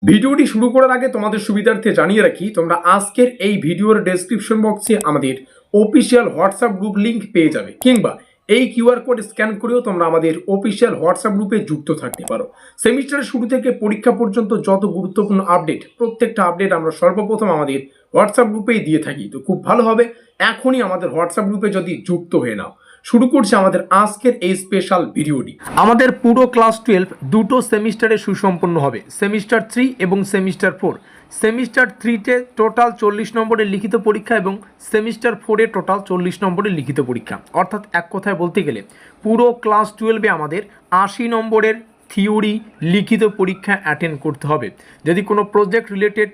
ভিডিওটি শুরু করার আগে তোমাদের সুবিধার্থে জানিয়ে রাখি, তোমরা আজকের এই ভিডিওর ডেসক্রিপশন বক্সে আমাদের অফিসিয়াল হোয়াটসঅ্যাপ গ্রুপ লিংক পেয়ে যাবে, কিংবা এই কিউআর কোড স্ক্যান করেও তোমরা আমাদের অফিসিয়াল হোয়াটসঅ্যাপ গ্রুপে যুক্ত থাকতে পারো। সেমিস্টারের শুরু থেকে পরীক্ষা পর্যন্ত যত গুরুত্বপূর্ণ আপডেট, প্রত্যেকটা আপডেট আমরা সর্বপ্রথম আমাদের হোয়াটসঅ্যাপ গ্রুপেই দিয়ে থাকি। তো খুব ভালো হবে এখনই আমাদের হোয়াটসঅ্যাপ গ্রুপে যদি যুক্ত হয়ে নাও। শুরু করছে আমাদের আজকের এই স্পেশাল ভিডিওটি। আমাদের পুরো ক্লাস 12 দুটো সেমিস্টারে সুসম্পন্ন হবে, সেমিস্টার 3 এবং সেমিস্টার 4। সেমিস্টার 3-তে টোটাল 40 নম্বরের লিখিত পরীক্ষা এবং সেমিস্টার 4-এ টোটাল 40 নম্বরের লিখিত পরীক্ষা। অর্থাৎ এক কথায় বলতে গেলে পুরো ক্লাস 12-এ আমাদের 80 নম্বরের থিওরি লিখিত পরীক্ষা অ্যাটেন্ড করতে হবে। যদি কোনো প্রজেক্ট রিলেটেড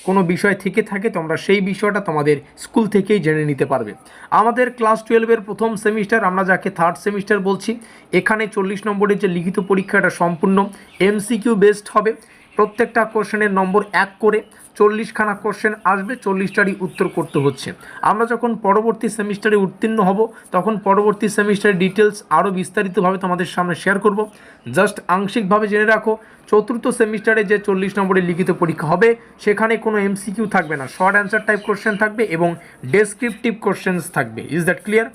কোনো বিষয় থেকে থাকে তোমরা সেই বিষয়টা তোমাদের স্কুল থেকেই জেনে নিতে পারবে। আমাদের ক্লাস 12-এর প্রথম সেমিস্টার, আমরা যাকে থার্ড সেমিস্টার বলছি, এখানে 40 নম্বরের যে লিখিত পরীক্ষাটা সম্পূর্ণ এমসিকিউ বেসড হবে। প্রত্যেকটা কোশ্চেনের নম্বর 1 করে 40খানা কোশ্চেন আসবে, 40টারই উত্তর করতে হচ্ছে। আমরা যখন পরবর্তী সেমিস্টারে উত্তীর্ণ হব তখন পরবর্তী সেমিস্টারের ডিটেলস আরও বিস্তারিতভাবে তোমাদের সামনে শেয়ার করব। জাস্ট আংশিকভাবে জেনে রাখো, চতুর্থ সেমিস্টারে যে 40 নম্বরের লিখিত পরীক্ষা হবে সেখানে কোনো এমসিকিউ থাকবে না, শর্ট অ্যান্সার টাইপ কোশ্চেন থাকবে এবং ডেসক্রিপটিভ কোশ্চেন্স থাকবে। Is that clear?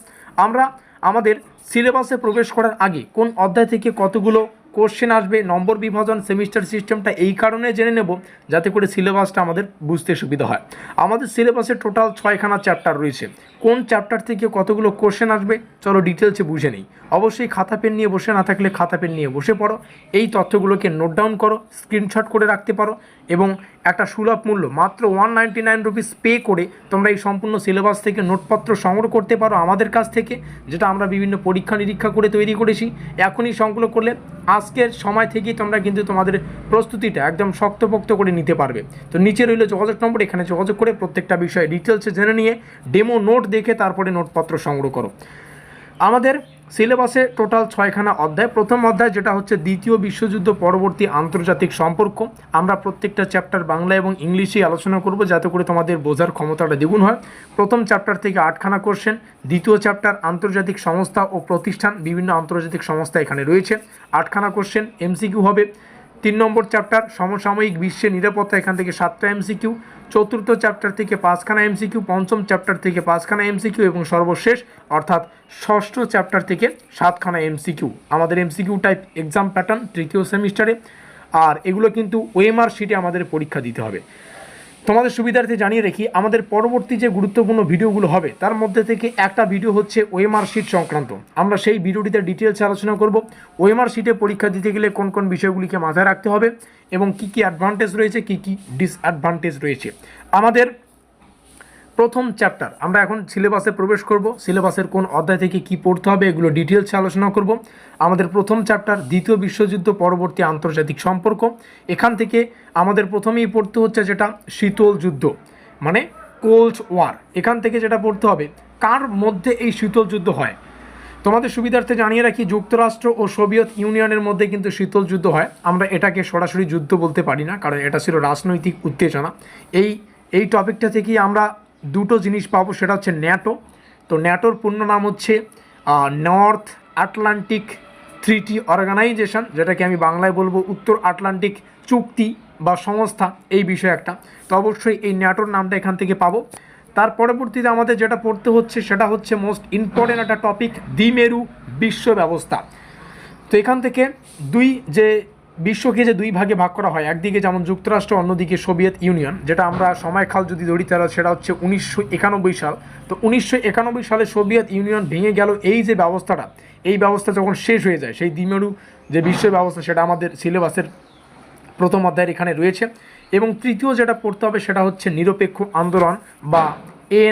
আমরা আমাদের সিলেবাসে প্রবেশ করার আগে কোন অধ্যায় থেকে কতগুলো কোশ্চেন আসবে, নম্বর বিভাজন, সেমিস্টার সিস্টেমটা এই কারণে জেনে নেব যাতে করে সিলেবাসটা আমাদের বুঝতে সুবিধা হয়। আমাদের সিলেবাসে টোটাল 6খানা চ্যাপ্টার রয়েছে। কোন চ্যাপ্টার থেকে কতগুলো কোশ্চেন আসবে চলো ডিটেলসে বুঝে নিই। অবশ্যই খাতা পেন নিয়ে বসে না থাকলে খাতা পেন নিয়ে বসে পড়ো, এই তথ্যগুলোকে নোট ডাউন করো, স্ক্রিনশট করে রাখতে পারো এবং একটা সুলভ মূল্য মাত্র 199 রুপিস পে করে তোমরা এই সম্পূর্ণ সিলেবাস থেকে নোটপত্র সংগ্রহ করতে পারো আমাদের কাছ থেকে, যেটা আমরা বিভিন্ন পরীক্ষা নিরীক্ষা করে তৈরি করেছি। এখনই সংগ্রহ করলে আজকের সময় থেকেই তোমরা কিন্তু তোমাদের প্রস্তুতিটা একদম শক্তপোক্ত করে নিতে পারবে। তো নিচে রইল যোগাযোগ নম্বর, এখানে যোগাযোগ করে প্রত্যেকটা বিষয়ে ডিটেলসে জেনে নিয়ে ডেমো নোট দেখে তারপরে নোটপত্র সংগ্রহ করো। আমাদের সিলেবাসে টোটাল 6খানা অধ্যায়। প্রথম অধ্যায় যেটা হচ্ছে দ্বিতীয় বিশ্বযুদ্ধ পরবর্তী আন্তর্জাতিক সম্পর্ক। আমরা প্রত্যেকটা চ্যাপ্টার বাংলা এবং ইংলিশেই আলোচনা করব যাতে করে তোমাদের বোঝার ক্ষমতাটা দ্বিগুণ হয়। প্রথম চ্যাপ্টার থেকে 8খানা কোশ্চেন। দ্বিতীয় চ্যাপ্টার আন্তর্জাতিক সংস্থা ও প্রতিষ্ঠান, বিভিন্ন আন্তর্জাতিক সংস্থা এখানে রয়েছে, 8খানা কোশ্চেন এমসিকিউ হবে। 3 নম্বর চ্যাপ্টার সমসাময়িক বিশ্বের নিরাপত্তা, এখান থেকে 7টা এমসিকিউ। চতুর্থ চ্যাপ্টার থেকে 5খানা এমসিকিউ, পঞ্চম চ্যাপ্টার থেকে 5খানা এমসিকিউ এবং সর্বশেষ অর্থাৎ ষষ্ঠ চ্যাপ্টার থেকে 7খানা এমসিকিউ। আমাদের এমসিকিউ টাইপ এক্সাম প্যাটার্ন তৃতীয় সেমিস্টারে, আর এগুলো কিন্তু ওএমআর শিটে আমাদের পরীক্ষা দিতে হবে। তোমাদের সুবিধার্থে জানিয়ে রাখি, আমাদের পরবর্তী যে গুরুত্বপূর্ণ ভিডিওগুলো হবে তার মধ্যে থেকে একটা ভিডিও হচ্ছে ওএমআর শিট সংক্রান্ত। আমরা সেই ভিডিওটিতে ডিটেলসে আলোচনা করব ওএমআর শিটে পরীক্ষা দিতে গেলে কোন কোন বিষয়গুলিকে মাথায় রাখতে হবে এবং কি কি অ্যাডভান্টেজ রয়েছে, কি কি ডিসঅ্যাডভান্টেজ রয়েছে। আমাদের প্রথম চ্যাপ্টার, আমরা এখন সিলেবাসে প্রবেশ করব। সিলেবাসের কোন অধ্যায় থেকে কি পড়তে হবে এগুলো ডিটেলসে আলোচনা করব। আমাদের প্রথম চ্যাপ্টার দ্বিতীয় বিশ্বযুদ্ধ পরবর্তী আন্তর্জাতিক সম্পর্ক। এখান থেকে আমাদের প্রথমেই পড়তে হচ্ছে যেটা শীতল যুদ্ধ, মানে কোল্ড ওয়ার। এখান থেকে যেটা পড়তে হবে, কার মধ্যে এই শীতল যুদ্ধ হয়। তোমাদের সুবিধার্থে জানিয়ে রাখি, যুক্তরাষ্ট্র ও সোভিয়েত ইউনিয়নের মধ্যে কিন্তু শীতল যুদ্ধ হয়। আমরা এটাকে সরাসরি যুদ্ধ বলতে পারি না, কারণ এটা ছিল রাজনৈতিক উত্তেজনা। এই টপিকটা থেকেই আমরা দুটো জিনিস পাবো, সেটা হচ্ছে ন্যাটো। তো ন্যাটোর পূর্ণ নাম হচ্ছে নর্থ আটলান্টিক ট্রিটি অর্গানাইজেশন, যেটাকে আমি বাংলায় বলবো উত্তর আটলান্টিক চুক্তি বা সংস্থা, এই বিষয় একটা। তো অবশ্যই এই ন্যাটোর নামটা এখান থেকে পাবো। তার পরবর্তীতে আমাদের যেটা পড়তে হচ্ছে সেটা হচ্ছে মোস্ট ইম্পর্টেন্ট একটা টপিক, দ্বিমেরু বিশ্ব ব্যবস্থা। তো এখান থেকে বিশ্বকে যে দুই ভাগে ভাগ করা হয়, একদিকে যেমন যুক্তরাষ্ট্র, অন্যদিকে সোভিয়েত ইউনিয়ন, যেটা আমরা সময়কাল যদি ধরি তাহলে সেটা হচ্ছে 1991 সাল। তো 1991 সালে সোভিয়েত ইউনিয়ন ভেঙে গেল। এই যে ব্যবস্থাটা, এই ব্যবস্থা যখন শেষ হয়ে যায়, সেই দ্বিমেরু যে বিশ্ব ব্যবস্থা সেটা আমাদের সিলেবাসের প্রথম অধ্যায়ের এখানে রয়েছে। এবং তৃতীয় যেটা পড়তে হবে সেটা হচ্ছে নিরপেক্ষ আন্দোলন বা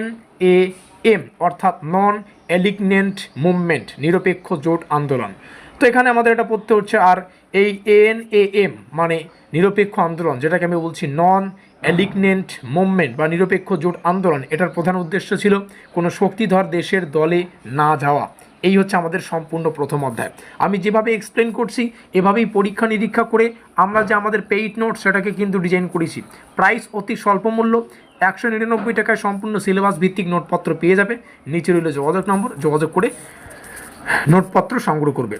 NAM, অর্থাৎ নন অ্যালিগনেন্ট মুভমেন্ট, নিরপেক্ষ জোট আন্দোলন। তো এখানে আমাদের এটা পড়তে হচ্ছে। আর এই NAM মানে নিরপেক্ষ আন্দোলন, যেটাকে আমি বলছি নন অ্যালিগনেন্ট মুভমেন্ট বা নিরপেক্ষ জোট আন্দোলন, এটার প্রধান উদ্দেশ্য ছিল কোনো শক্তিধর দেশের দলে না যাওয়া। এই হচ্ছে আমাদের সম্পূর্ণ প্রথম অধ্যায়। আমি যেভাবে এক্সপ্লেন করছি এভাবেই পরীক্ষা নিরীক্ষা করে আমরা যে আমাদের পেইড নোট সেটাকে কিন্তু ডিজাইন করেছি। প্রাইস অতি স্বল্প মূল্য, 199 টাকায় সম্পূর্ণ সিলেবাস ভিত্তিক নোটপত্র পেয়ে যাবে। নিচে রইল যোগাযোগ নম্বর, যোগাযোগ করে নোটপত্র সংগ্রহ করবে।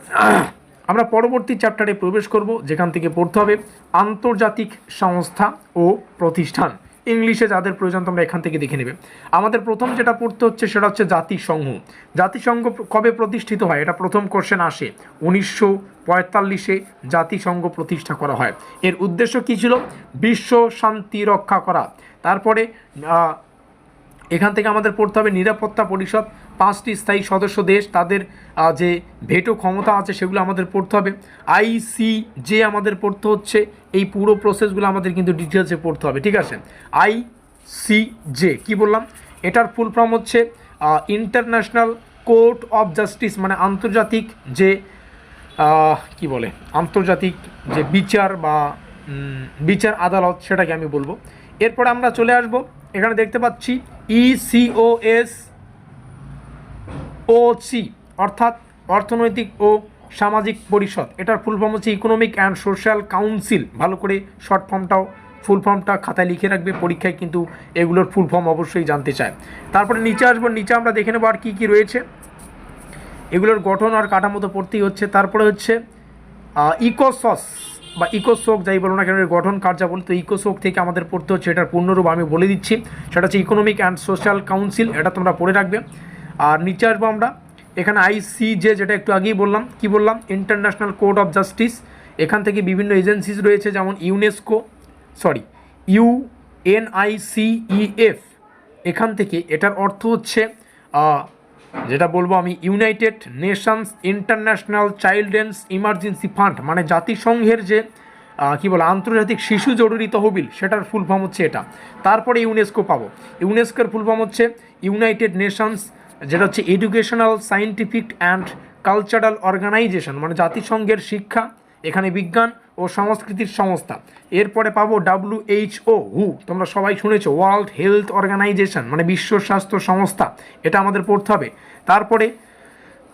আমরা পরবর্তী চ্যাপ্টারে প্রবেশ করব, যেখান থেকে পড়তে হবে আন্তর্জাতিক সংস্থা ও প্রতিষ্ঠান। ইংলিশে যাদের প্রয়োজন তোমরা এখান থেকে দেখে নেবে। আমাদের প্রথম যেটা পড়তে হচ্ছে সেটা হচ্ছে জাতিসংঘ। জাতিসংঘ কবে প্রতিষ্ঠিত হয়, এটা প্রথম কোশ্চেন আসে। 1945-এ জাতিসংঘ প্রতিষ্ঠা করা হয়। এর উদ্দেশ্য কী ছিল? বিশ্ব শান্তি রক্ষা করা। তারপরে এখান থেকে আমাদের পড়তে হবে নিরাপত্তা পরিষদ, 5টি স্থায়ী সদস্য দেশ, তাদের যে ভেটো ক্ষমতা আছে সেগুলো আমাদের পড়তে হবে। ICJ আমাদের পড়তে হচ্ছে। এই পুরো প্রসেসগুলো আমাদের কিন্তু ডিটেলসে পড়তে হবে, ঠিক আছে। ICJ কি বললাম? এটার ফুল ফর্ম হচ্ছে ইন্টারন্যাশনাল কোর্ট অফ জাস্টিস, মানে আন্তর্জাতিক যে কি বলে, আন্তর্জাতিক যে বিচার বা বিচার আদালত, সেটাকে আমি বলবো। এরপরে আমরা চলে আসব, এখানে দেখতে পাচ্ছি ECOSOC, অর্থাৎ অর্থনৈতিক ও সামাজিক পরিষদ। এটার ফুল ফর্ম হচ্ছে ইকোনমিক অ্যান্ড সোশ্যাল কাউন্সিল। ভালো করে শর্ট ফর্মটাও, ফুল ফর্মটা খাতায় লিখে রাখবে, পরীক্ষায় কিন্তু এগুলোর ফুল ফর্ম অবশ্যই জানতে চায়। তারপরে নিচে আসবো, নিচে আমরা দেখে নেবো আর কী কী রয়েছে। এগুলোর গঠন আর কাঠামো তো পড়তেই হচ্ছে। তারপরে হচ্ছে ইকোসস বা ইকোসোক, যাই বলো না কেন, গঠন কার্যাবলী। তো ইকোসোক থেকে আমাদের পড়তে হচ্ছে, এটার পূর্ণরূপ আমি বলে দিচ্ছি, সেটা হচ্ছে ইকোনমিক অ্যান্ড সোশ্যাল কাউন্সিল। এটা তোমরা পড়ে রাখবে। আর নিচে আসবো আমরা, এখানে ICJ, যেটা একটু আগেই বললাম, কি বললাম, ইন্টারন্যাশনাল কোর্ট অফ জাস্টিস। এখান থেকে বিভিন্ন এজেন্সিস রয়েছে, যেমন UNICEF। এখান থেকে এটার অর্থ হচ্ছে যেটা বলবো আমি, United Nations international children's emergency fund, মানে জাতিসংঘের যে কী বলে আন্তর্জাতিক শিশু জরুরি তহবিল, সেটার ফুল ফর্ম হচ্ছে এটা। তারপরে ইউনেস্কো পাবো। ইউনেস্কোর ফুল ফর্ম হচ্ছে ইউনাইটেড নেশনস, যেটা হচ্ছে educational scientific and cultural organisation, মানে জাতিসংঘের শিক্ষা, এখানে বিজ্ঞান ও সংস্কৃতির সংস্থা। এরপরে পাবো WHO, তোমরা সবাই শুনেছো, ওয়ার্ল্ড হেলথ অর্গানাইজেশন, মানে বিশ্ব স্বাস্থ্য সংস্থা। এটা আমাদের পড়তে হবে। তারপরে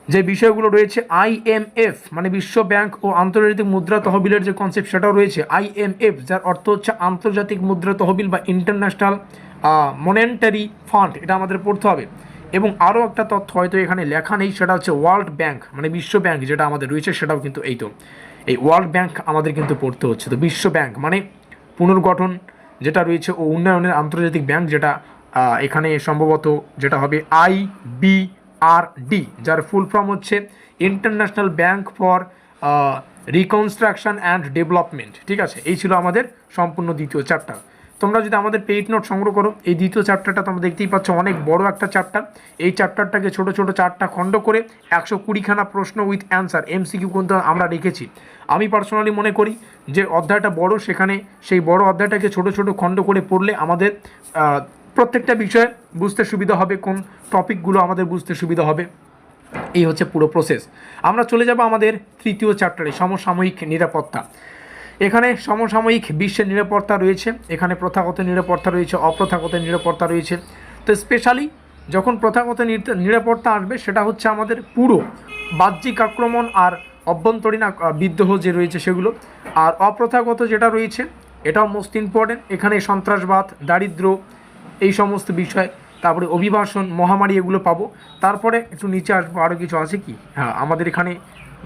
যে বিষয়গুলো রয়েছে, IMF, মানে বিশ্ব ব্যাংক ও আন্তর্জাতিক মুদ্রা তহবিলের যে কনসেপ্ট, সেটাও রয়েছে। IMF, যার অর্থ হচ্ছে আন্তর্জাতিক মুদ্রা তহবিল বা ইন্টারন্যাশনাল মনিটারি ফান্ড, এটা আমাদের পড়তে হবে। এবং আরও একটা তথ্য হয়তো এখানে লেখা নেই, সেটা হচ্ছে ওয়ার্ল্ড ব্যাংক, মানে বিশ্ব ব্যাংক যেটা আমাদের রয়েছে, সেটাও কিন্তু এই ওয়ার্ল্ড ব্যাংক আমাদের কিন্তু পড়তে হচ্ছে। তো বিশ্ব ব্যাংক মানে পুনর্গঠন যেটা রয়েছে ও উন্নয়নের আন্তর্জাতিক ব্যাংক, যেটা এখানে সম্ভবত যেটা হবে IBRD, যার ফুল ফর্ম হচ্ছে international bank for reconstruction and development, ঠিক আছে। এই ছিল আমাদের সম্পূর্ণ দ্বিতীয় চ্যাপ্টার। তোমরা যদি আমাদের পেইড নোট সংগ্রহ করো, এই দ্বিতীয় চ্যাপ্টারটা তোমরা দেখতেই পাচ্ছ, অনেক বড় একটা চ্যাপ্টার। এই চ্যাপ্টারটাকে ছোট ছোট 4টা খণ্ড করে 120খানা প্রশ্ন উইথ অ্যান্সার MCQ কিন্তু আমরা রেখেছি। আমি পার্সোনালি মনে করি যে অধ্যায়টা বড়, সেখানে সেই বড় অধ্যায়টাকে ছোট ছোট খণ্ড করে পড়লে আমাদের প্রত্যেকটা বিষয় বুঝতে সুবিধা হবে, কোন টপিকগুলো আমাদের বুঝতে সুবিধা হবে। এই হচ্ছে পুরো প্রসেস। আমরা চলে যাব আমাদের তৃতীয় চ্যাপ্টারে, সমসাময়িক নিরাপত্তা। এখানে সমসাময়িক বিশ্বের নিরাপত্তা রয়েছে, এখানে প্রথাগত নিরাপত্তা রয়েছে, অপ্রথাগত নিরাপত্তা রয়েছে। তো স্পেশালি যখন প্রথাগত নিরাপত্তা আসবে, সেটা হচ্ছে আমাদের পুরো বাহ্যিক আক্রমণ আর অভ্যন্তরীণ বিদ্রোহ যে রয়েছে সেগুলো। আর অপ্রথাগত যেটা রয়েছে, এটাও মোস্ট ইম্পর্টেন্ট। এখানে সন্ত্রাসবাদ, দারিদ্র্য, এই সমস্ত বিষয়, তারপরে অভিবাসন, মহামারী, এগুলো পাবো। তারপরে একটু নিচে আসবো, আরও কিছু আছে কি, হ্যাঁ, আমাদের এখানে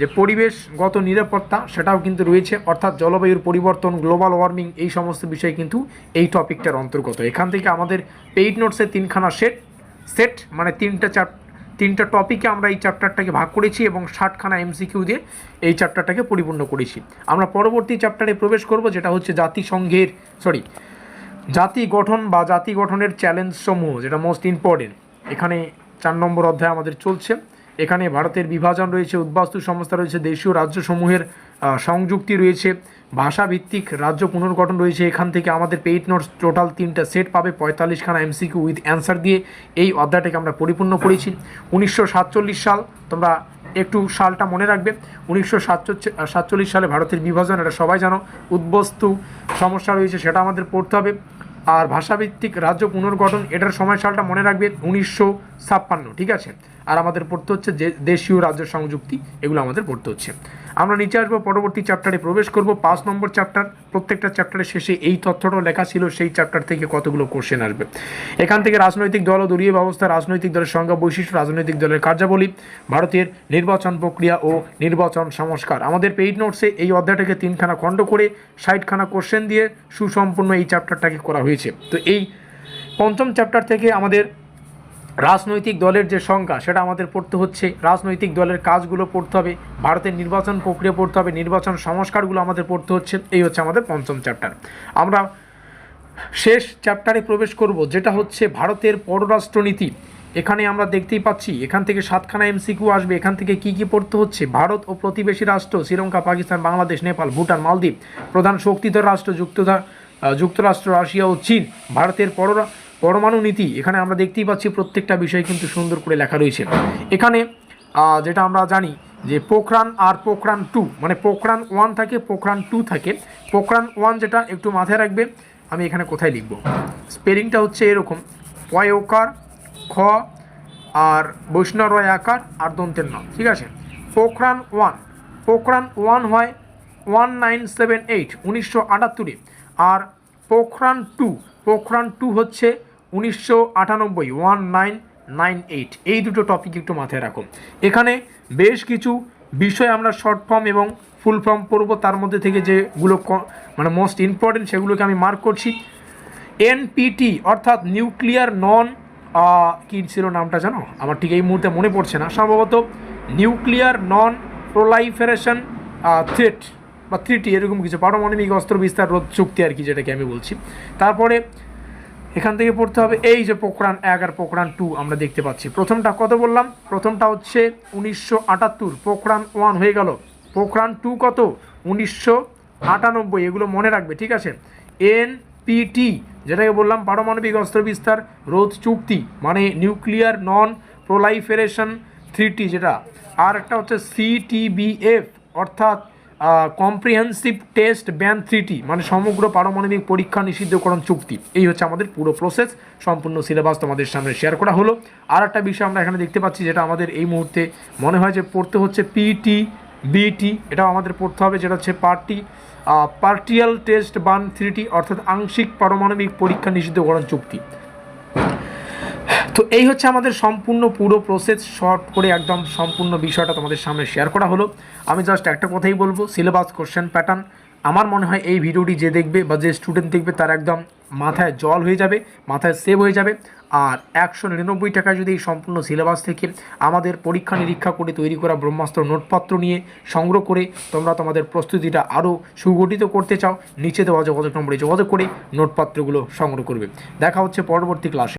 যে পরিবেশগত নিরাপত্তা, সেটাও কিন্তু রয়েছে, অর্থাৎ জলবায়ুর পরিবর্তন, গ্লোবাল ওয়ার্মিং, এই সমস্ত বিষয় কিন্তু এই টপিকটার অন্তর্গত। এখান থেকে আমাদের পেইড নোটসের 3খানা সেট মানে 3টা টপিকে আমরা এই চ্যাপ্টারটাকে ভাগ করেছি এবং 60খানা MCQ দিয়ে এই চ্যাপ্টারটাকে পরিপূর্ণ করেছি। আমরা পরবর্তী চ্যাপ্টারে প্রবেশ করব, যেটা হচ্ছে জাতি গঠন বা জাতি গঠনের চ্যালেঞ্জ সমূহ, যেটা মোস্ট ইম্পর্টেন্ট। এখানে 4 নম্বর অধ্যায় আমাদের চলছে। এখানে ভারতের বিভাজন রয়েছে, উদ্বাস্তু সংস্থা রয়েছে, দেশীয় রাজ্যসমূহের সংযুক্তি রয়েছে, ভাষাভিত্তিক রাজ্য পুনর্গঠন রয়েছে। এখান থেকে আমাদের পেইড নোটস টোটাল 3টা সেট পাবে, 45খানা MCQ উইথ অ্যান্সার দিয়ে এই অধ্যায়টাকে আমরা পরিপূর্ণ করেছি। 1947 সাল, তোমরা একটু সালটা মনে রাখবে। 1947 সালে ভারতের বিভাজন, এটা সবাই জানো। উদ্বস্তু সমস্যা রয়েছে, সেটা আমাদের পড়তে হবে। আর ভাষাভিত্তিক রাজ্য পুনর্গঠন, এটার সময়সালটা মনে রাখবে, 1956, ঠিক আছে। আর আমাদের পড়তে হচ্ছে যে দেশীয় রাজ্য সংযুক্তি, এগুলো আমাদের পড়তে হচ্ছে। আমরা নিচে আসবো, পরবর্তী চ্যাপ্টারে প্রবেশ করব। 5 নম্বর চ্যাপ্টার। প্রত্যেকটা চ্যাপ্টারের শেষে এই তথ্যটাও লেখা ছিল সেই চ্যাপ্টার থেকে কতগুলো কোশ্চেন আসবে। এখান থেকে রাজনৈতিক দল ও দলীয় ব্যবস্থা, রাজনৈতিক দলের সংজ্ঞা বৈশিষ্ট্য, রাজনৈতিক দলের কার্যাবলী, ভারতের নির্বাচন প্রক্রিয়া ও নির্বাচন সংস্কার। আমাদের পেইড নোটসে এই অধ্যায়টাকে 3খানা খণ্ড করে 60খানা কোশ্চেন দিয়ে সুসম্পূর্ণ এই চ্যাপ্টারটাকে করা হয়েছে। তো এই 5ম চ্যাপ্টার থেকে আমাদের রাজনৈতিক দলের যে সংখ্যা সেটা আমাদের পড়তে হচ্ছে, রাজনৈতিক দলের কাজগুলো পড়তে হবে, ভারতের নির্বাচন প্রক্রিয়া পড়তে হবে, নির্বাচন সংস্কারগুলো আমাদের পড়তে হচ্ছে। এই হচ্ছে আমাদের 5ম চ্যাপ্টার। আমরা শেষ চ্যাপ্টারে প্রবেশ করব, যেটা হচ্ছে ভারতের পররাষ্ট্রনীতি। এখানে আমরা দেখতেই পাচ্ছি এখান থেকে 7খানা এমসিকিউ আসবে। এখান থেকে কি কি পড়তে হচ্ছে: ভারত ও প্রতিবেশী রাষ্ট্র শ্রীলঙ্কা, পাকিস্তান, বাংলাদেশ, নেপাল, ভুটান, মালদ্বীপ, প্রধান শক্তিধর রাষ্ট্র যুক্তরাষ্ট্র, রাশিয়া ও চীন, ভারতের পরমাণু নীতি। এখানে আমরা দেখতেই পাচ্ছি প্রত্যেকটা বিষয় কিন্তু সুন্দর করে লেখা রয়েছে। এখানে যেটা আমরা জানি যে পোখরান আর পোখরান 2, মানে পোখরান 1 থাকে, পোখরান 2 থাকে। পোখরান 1 যেটা একটু মাথায় রাখবে, আমি এখানে কোথায় লিখব, স্পেলিংটা হচ্ছে এরকম: পয়কার, খ আর বৈষ্ণবয় আকার আর দন্তের নাম, ঠিক আছে। পোখরান 1, পোখরান 1 হয় 1978, 1978-এ। আর পোখরান 2, পোখরান 2 হচ্ছে 1998, 1998। এই দুটো টপিক একটু মাথায় রাখো। এখানে বেশ কিছু বিষয় আমরা শর্ট ফর্ম এবং ফুল ফর্ম পড়ব, তার মধ্যে থেকে যেগুলো মানে মোস্ট ইম্পর্টেন্ট সেগুলোকে আমি মার্ক করছি। এনপিটি অর্থাৎ নিউক্লিয়ার নন, কী ছিল নামটা জানো, আমার ঠিক এই মুহূর্তে মনে পড়ছে না, সম্ভবত নিউক্লিয়ার নন প্রোলাইফারেশন থ্রেট বা ট্রিটি, এরকম কিছু, পারমাণবিক অস্ত্র বিস্তার রোধ চুক্তি আর কি, যেটাকে আমি বলছি। তারপরে এখান থেকে পড়তে হবে এই যে পোখরান 1 আর পোখরান 2 আমরা দেখতে পাচ্ছি। প্রথমটা কত বললাম, প্রথমটা হচ্ছে 1978, পোখরান 1 হয়ে গেল। পোখরান 2 কত, 1998, এগুলো মনে রাখবে, ঠিক আছে। এনপিটি যেটাকে বললাম পারমাণবিক অস্ত্র বিস্তার রোধ চুক্তি, মানে নিউক্লিয়ার নন প্রোলাইফারেশন ট্রিটি যেটা। আর একটা হচ্ছে সিটিবিএফ অর্থাৎ কম্প্রিহেন্সিভ টেস্ট ব্যান ট্রিটি, মানে সমগ্র পারমাণবিক পরীক্ষা নিষিদ্ধকরণ চুক্তি। এই হচ্ছে আমাদের পুরো প্রসেস, সম্পূর্ণ সিলেবাস তোমাদের সামনে শেয়ার করা হলো। আর একটা বিষয় আমরা এখানে দেখতে পাচ্ছি যেটা আমাদের এই মুহূর্তে মনে হয় যে পড়তে হচ্ছে, পিটিবিটি, এটাও আমাদের পড়তে হবে, যেটা হচ্ছে পার্টিয়াল টেস্ট বান ট্রিটি, অর্থাৎ আংশিক পারমাণবিক পরীক্ষা নিষিদ্ধকরণ চুক্তি। তো এই হচ্ছে আমাদের সম্পূর্ণ পুরো প্রসেস, শর্ট করে একদম সম্পূর্ণ বিষয়টা তোমাদের সামনে শেয়ার করা হলো। আমি জাস্ট একটা কথাই বলবো, সিলেবাস, কোশ্চেন প্যাটার্ন, আমার মনে হয় এই ভিডিওটি যে দেখবে বা যে স্টুডেন্ট দেখবে তার একদম মাথায় জল হয়ে যাবে, মাথায় সেভ হয়ে যাবে। আর 199 টাকা যদি এই সম্পূর্ণ সিলেবাস থেকে আমাদের পরীক্ষা নিরীক্ষা করে তৈরি করা ব্রহ্মাস্ত্র নোটপত্র নিয়ে সংগ্রহ করে তোমরা তোমাদের প্রস্তুতিটা আরও সুগঠিত করতে চাও, নিচে দেওয়া যোগাযোগ নম্বরে যোগাযোগ করে নোটপত্রগুলো সংগ্রহ করবে। দেখা হচ্ছে পরবর্তী ক্লাসে।